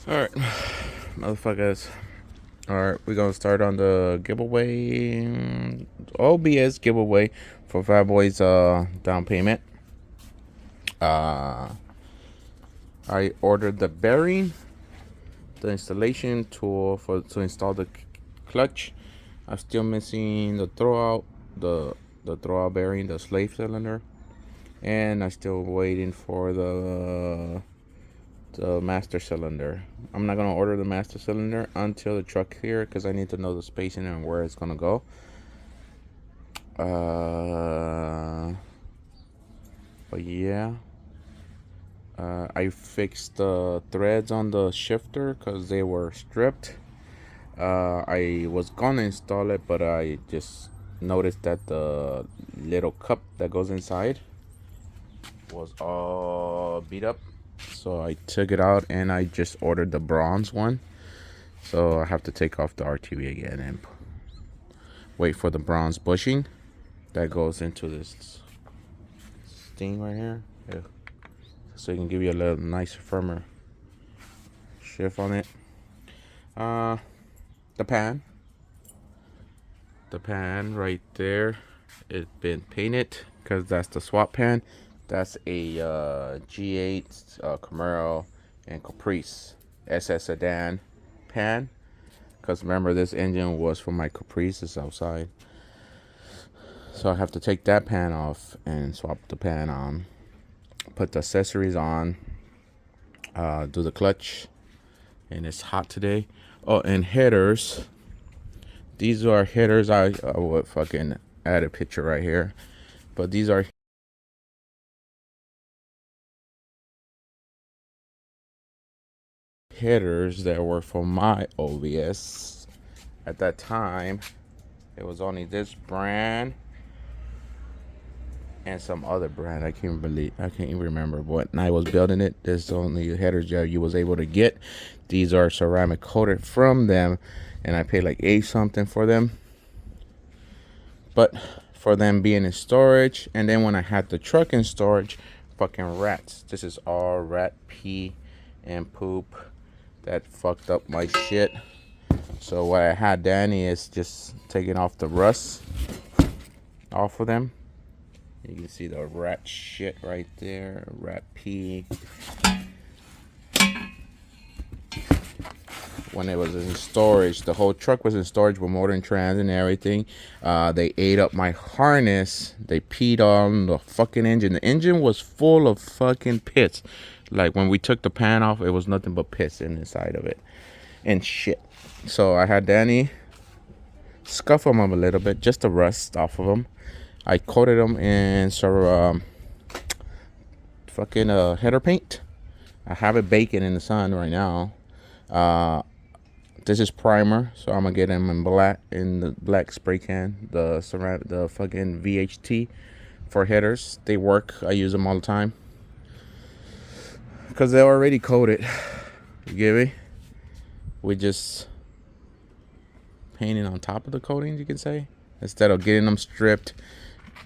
Alright, motherfuckers. Alright, we're gonna start on the giveaway. OBS giveaway for Fat Boys down payment. I ordered the bearing, the installation tool to install the clutch. I'm still missing the throwout, the throwout bearing, the slave cylinder, and I'm still waiting for the master cylinder. I'm not gonna order the master cylinder until the truck here because I need to know the spacing and where it's gonna go. But yeah, I fixed the threads on the shifter because they were stripped. I was gonna install it, but I just noticed that the little cup that goes inside was all beat up, so I took it out and I just ordered the bronze one. So I have to take off the RTV again and wait for the bronze bushing that goes into this thing right here. Yeah. So you can give you a little nice firmer shift on it. The pan right there, it's been painted because that's the swap pan. That's a G8 Camaro and Caprice SS sedan pan, because remember this engine was for my Caprices outside, so I have to take that pan off and swap the pan on, put the accessories on, do the clutch, and it's hot today. Oh, and headers, these are headers. I would fucking add a picture right here, but these are headers that were for my OBS. At that time it was only this brand and some other brand. I can't even remember. But when I was building it, there's only headers that you was able to get. These are ceramic coated from them, and I paid like $8 something for them. But for them being in storage, and then when I had the truck in storage, fucking rats. This is all rat pee and poop that fucked up my shit. So what I had Danny is just taking off the rust off of them. You can see the rat shit right there, rat pee. When it was in storage, the whole truck was in storage with motor and trans and everything. They ate up my harness. They peed on the fucking engine. The engine was full of fucking pits. Like when we took the pan off, it was nothing but piss inside of it and shit. So I had Danny scuff them up a little bit, just the rust off of them. I coated them in sort of fucking header paint. I have it baking in the sun right now. This is primer, so I'm gonna get them in black, in the black spray can. The fucking VHT for headers. They work. I use them all the time because they're already coated. You get me? We just painting on top of the coating, you can say, instead of getting them stripped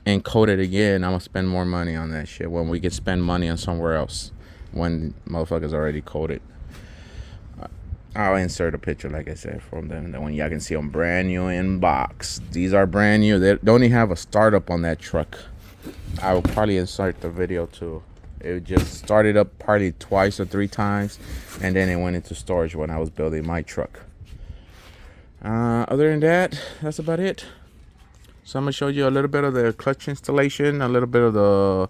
and coated again. I'm gonna spend more money on that shit when we could spend money on somewhere else when motherfuckers already coated. I'll insert a picture, like I said, from them. That when y'all can see them brand new in box. These are brand new. They don't even have a startup on that truck. I will probably insert the video too. It just started up probably twice or 3 times, and then it went into storage when I was building my truck. Other than that, that's about it. So I'm gonna show you a little bit of the clutch installation, a little bit of the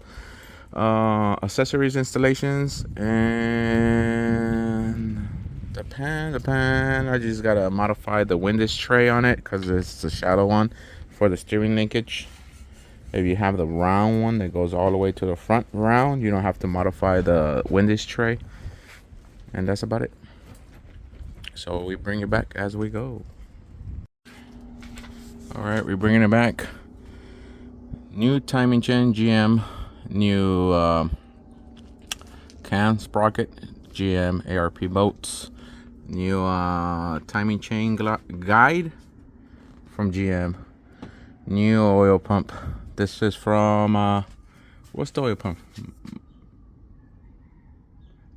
accessories installations, and the pan. I just gotta modify the windage tray on it because it's the shallow one for the steering linkage. If you have the round one that goes all the way to the front round, you don't have to modify the windage tray. And that's about it. So we bring it back as we go. Alright, we're bringing it back. New timing chain, GM. New cam sprocket, GM ARP bolts. New timing chain guide from GM. New oil pump. This is from what's the oil pump?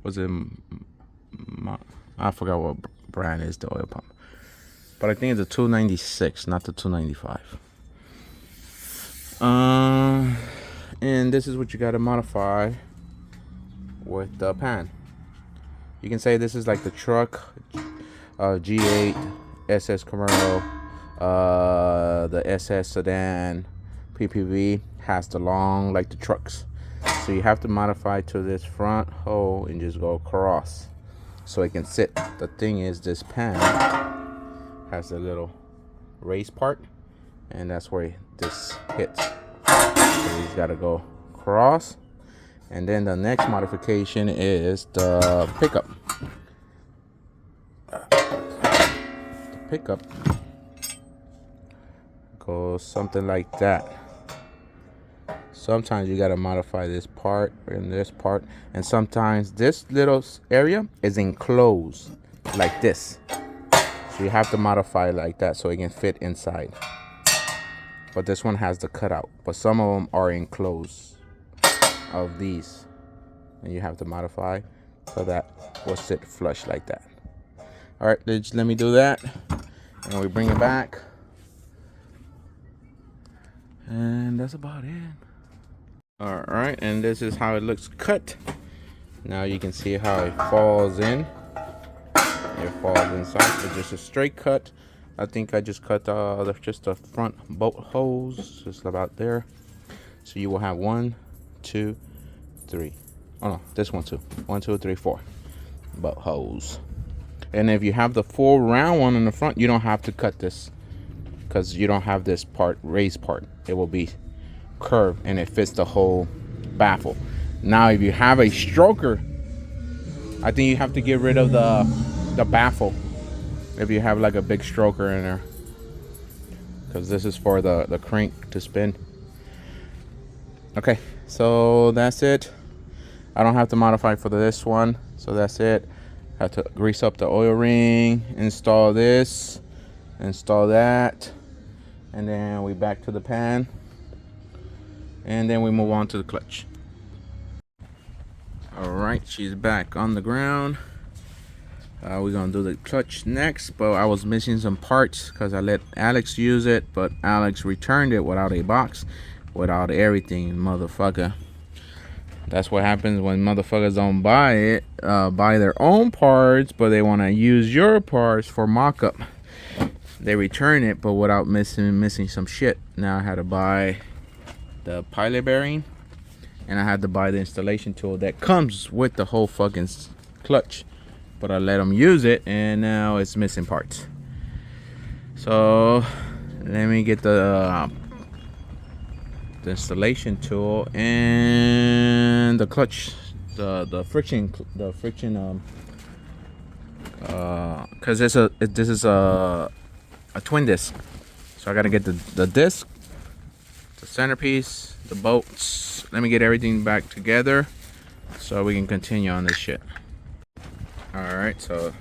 Was it I forgot what brand is the oil pump, but I think it's the 296, not the 295. And this is what you gotta modify with the pan. You can say this is like the truck, G8, SS Camaro, the SS sedan, PPV has the long like the trucks. So you have to modify to this front hole and just go across so it can sit. The thing is, this pan has a little raised part, and that's where this hits. So he's got to go across. And then the next modification is the pickup. The pickup goes something like that. Sometimes you gotta modify this part and this part, and sometimes this little area is enclosed like this. So you have to modify it like that so it can fit inside. But this one has the cutout, but some of them are enclosed of these, and you have to modify so that will sit flush like that. All right, let me do that, and we bring it back, and that's about it. All right, and this is how it looks cut. Now you can see how it falls in. It falls inside. It's just a straight cut. I think I just cut just the front bolt holes, just about there. So you will have 1, 2, 3. Oh no, this one too. 1, 2, 3, 4 bolt holes. And if you have the full round one in the front, you don't have to cut this because you don't have this part, raised part. It will be curved and it fits the whole baffle. Now if you have a stroker, I think you have to get rid of the baffle if you have like a big stroker in there, because this is for the crank to spin. Okay, so that's it. I don't have to modify for this one, so that's it. I have to grease up the oil ring, install this, install that, and then we back to the pan. And then we move on to the clutch. All right, she's back on the ground. We're gonna do the clutch next, but I was missing some parts because I let Alex use it, but Alex returned it without a box, without everything, motherfucker. That's what happens when motherfuckers don't buy it, buy their own parts, but they want to use your parts for mock-up. They return it, but without missing some shit. Now I had to buy the pilot bearing, and I had to buy the installation tool that comes with the whole fucking clutch, but I let them use it and now it's missing parts. So let me get the installation tool and the clutch, the friction because this is a twin disc, so I gotta get the disc, the centerpiece, the bolts. Let me get everything back together so we can continue on this shit. All right, so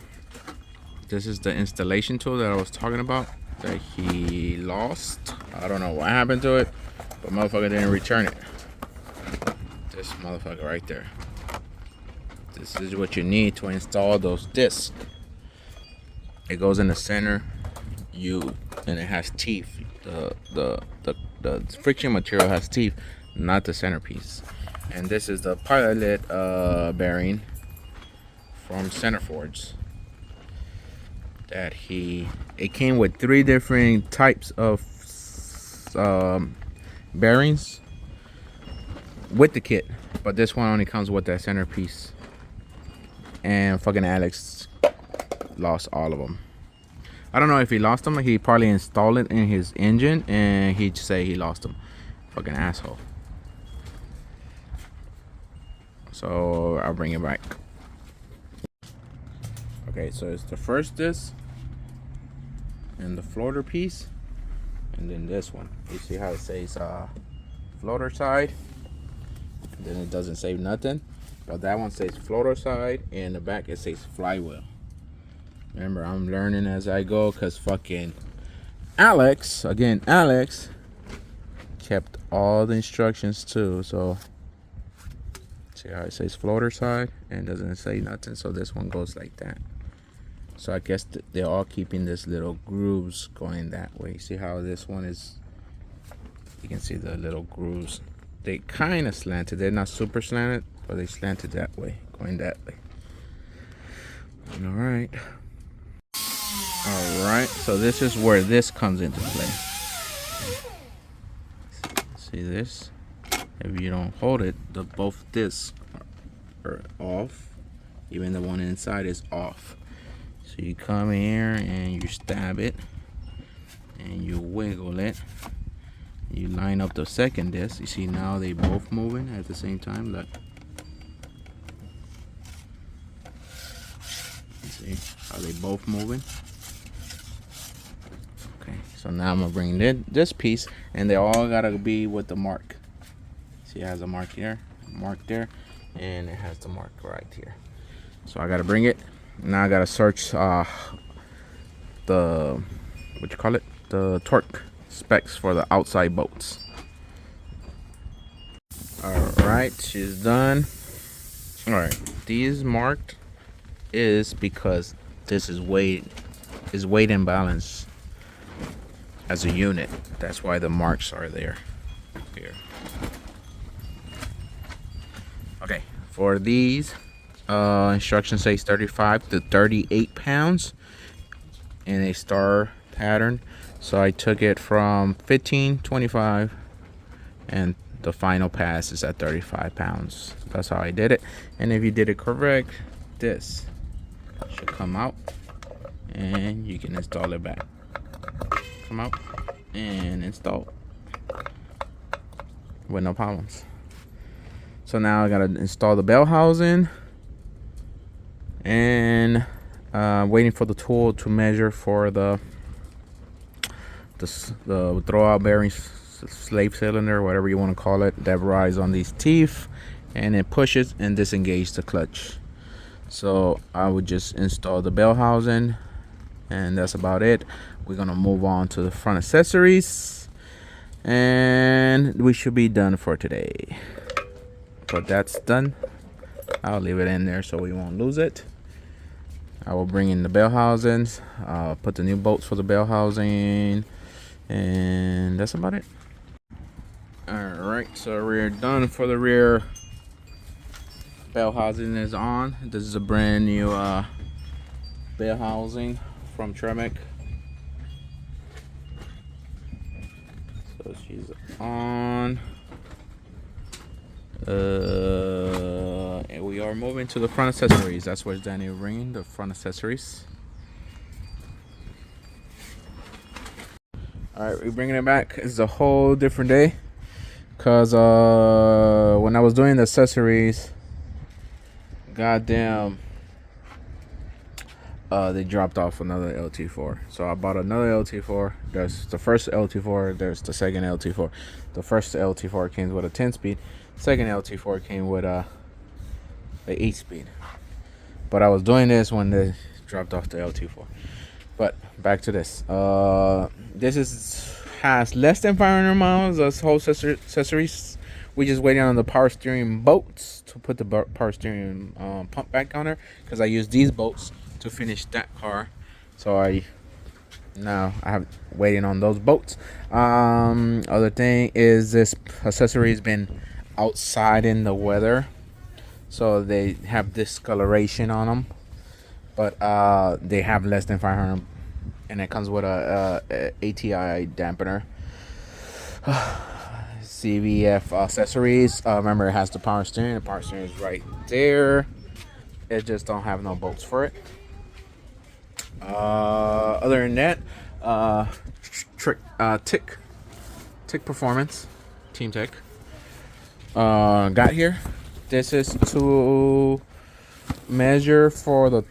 this is the installation tool that I was talking about that he lost. I don't know what happened to it, but motherfucker didn't return it. This motherfucker right there. This is what you need to install those discs. It goes in the center and it has teeth. The friction material has teeth, not the centerpiece. And this is the pilot bearing from Centerfords that it came with 3 different types of bearings with the kit, but this one only comes with that centerpiece, and fucking Alex lost all of them. I don't know if he lost them. He probably installed it in his engine and he'd say he lost them. Fucking asshole. So I'll bring it back. Okay, so it's the first disc and the floater piece, and then this one. You see how it says floater side, and then it doesn't say nothing, but that one says floater side, and the back it says flywheel. Remember, I'm learning as I go, because fucking Alex kept all the instructions too. So see how it says floater side and doesn't say nothing, so this one goes like that. So I guess they're all keeping this little grooves going that way. See how this one is, you can see the little grooves. They kind of slanted. They're not super slanted, but they slanted that way, going that way. All right. All right. So this is where this comes into play. See this? If you don't hold it, both discs are off. Even the one inside is off. So you come here and you stab it and you wiggle it. You line up the second disc. You see now they both moving at the same time. Look. You see how they both moving? Okay, so now I'm gonna bring this piece, and they all gotta be with the mark. See, it has a mark here, mark there, and it has the mark right here. So I gotta bring it. Now I gotta search the the torque specs for the outside bolts. All right, she's done. All right, these marked is because this is weight imbalance as a unit. That's why the marks are there. Here. Okay, for these instructions says 35 to 38 pounds in a star pattern. So I took it from 15, 25, and the final pass is at 35 pounds. That's how I did it. And if you did it correct, this should come out and you can install it back. Come out and install with no problems. So now I gotta install the bell housing and waiting for the tool to measure for the throwout bearing slave cylinder, whatever you want to call it, that rides on these teeth, and it pushes and disengages the clutch. So I would just install the bell housing, and that's about it. We're gonna move on to the front accessories, and we should be done for today. But that's done. I'll leave it in there so we won't lose it. I will bring in the bell housings, put the new bolts for the bell housing, and that's about it. Alright, so we're done for the rear. Bell housing is on. This is a brand new bell housing from Tremec. So she's on. And we are moving to the front accessories. That's where Danny bringing the front accessories. All right, we're bringing it back. It's a whole different day, cause when I was doing the accessories, goddamn, they dropped off another LT4. So I bought another LT4. There's the first LT4. There's the second LT4. The first LT4 came with a 10-speed. Second LT4 came with a 8-speed. But I was doing this when they dropped off the LT4. But back to this. This has less than 500 miles. This whole accessories. We're just waiting on the power steering bolts to put the power steering pump back on there, because I use these bolts to finish that car. So I have waiting on those bolts. Other thing is, this accessory has been outside in the weather, so they have discoloration on them, but they have less than 500, and it comes with a ATI dampener. CVF accessories. Remember, it has the power steering. The power steering is right there. It just don't have no bolts for it. Other than that, Tick Performance, Team Tick, got here. This is to measure for the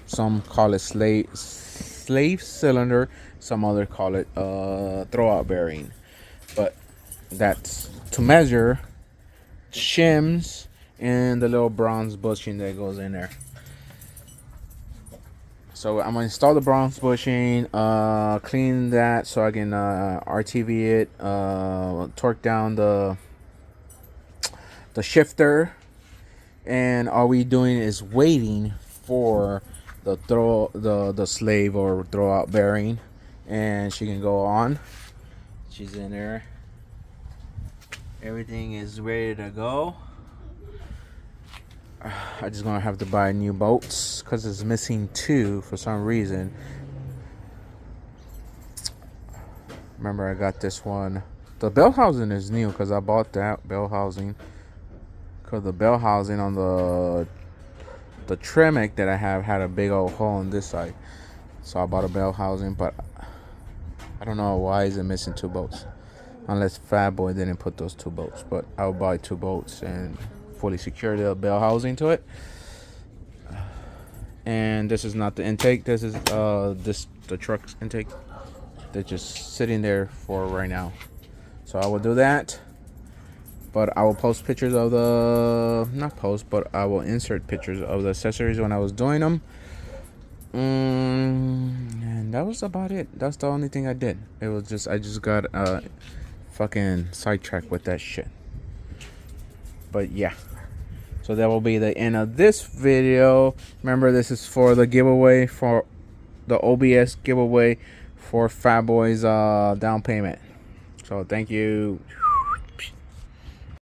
some call it slave cylinder, some other call it throwout bearing, but that's to measure shims and the little bronze bushing that goes in there. So I'm gonna install the bronze bushing, clean that so I can RTV it, torque down the shifter, and all we doing is waiting for the slave or throw out bearing, and she can go on. She's in there. Everything is ready to go. I just gonna have to buy new boats because it's missing 2 for some reason. Remember, I got this one. The bell housing is new because I bought that bell housing. Because the bell housing on the Tremec that I have had a big old hole on this side. So I bought a bell housing, but I don't know why is it missing 2 boats. Unless Fat Boy didn't put those 2 boats. But I'll buy 2 boats and fully secure the bell housing to it. And this is not the intake. This is the truck's intake. They're just sitting there for right now. So I will do that. But I will post pictures of not post, but I will insert pictures of the accessories when I was doing them. And that was about it. That's the only thing I did. It was just, I just got fucking sidetracked with that shit. But yeah. So that will be the end of this video. Remember, this is for the giveaway, for the OBS giveaway for Fat Boy's down payment. So thank you.